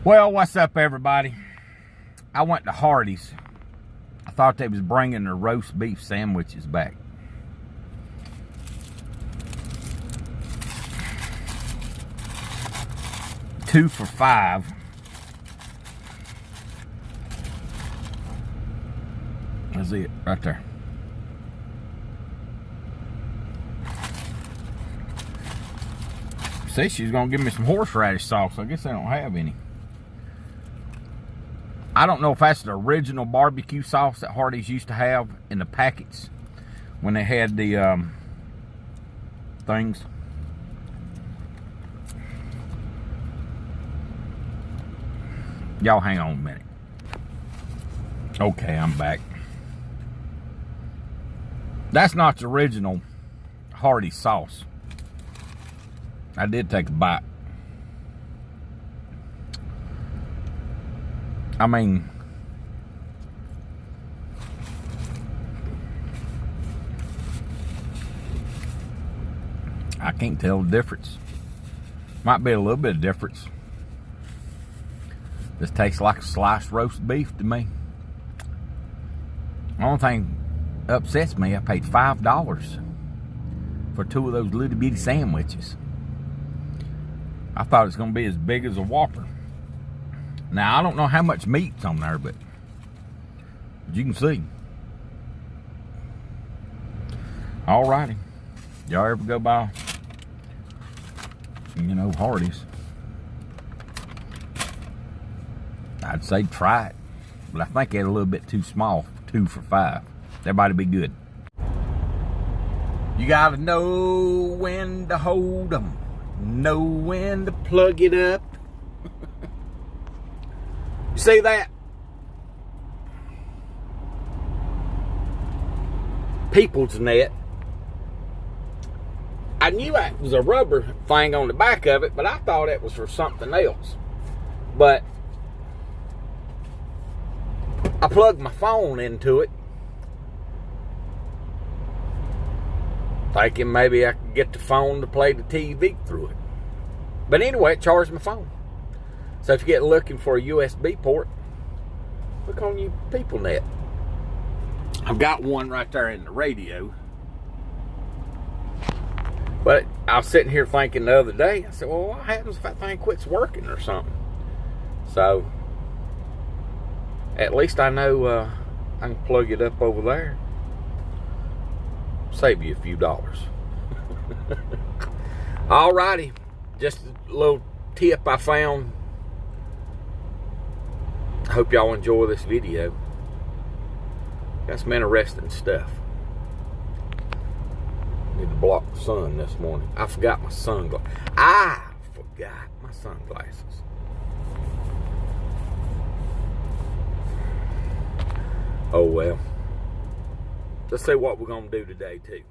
Well, what's up, everybody? I went to Hardee's. I thought they was bringing their roast beef sandwiches back. $2 for $5. That's it, right there. See, she's gonna give me some horseradish sauce. I guess they don't have any. I don't know if that's the original barbecue sauce that Hardee's used to have in the packets when they had the things. Y'all hang on a minute. Okay, I'm back. That's not the original Hardee sauce. I did take a bite. I mean, I can't tell the difference. Might be a little bit of difference. This tastes like a sliced roast beef to me. The only thing upsets me, I paid $5 for 2 of those little bitty sandwiches. I thought it was going to be as big as a Whopper. Now, I don't know how much meat's on there, but you can see. Alrighty. Y'all ever go by, Hardee's? I'd say try it. But I think it's a little bit too small for $2 for $5. Everybody be good. You gotta know when to hold 'em. Know when to plug it up. You see that? People's net. I knew that was a rubber thing on the back of it, but I thought it was for something else. But I plugged my phone into it, thinking maybe I could get the phone to play the TV through it. But anyway, it charged my phone. So if you get looking for a USB port, look on your PeopleNet. I've got one right there in the radio. But I was sitting here thinking the other day, I said, well, what happens if that thing quits working or something? So at least I know I can plug it up over there. Save you a few dollars. Alrighty. Just a little tip I found. I hope y'all enjoy this video. Got some interesting stuff. Need to block the sun this morning. I forgot my sunglasses. Oh well. Let's see what we're going to do today too.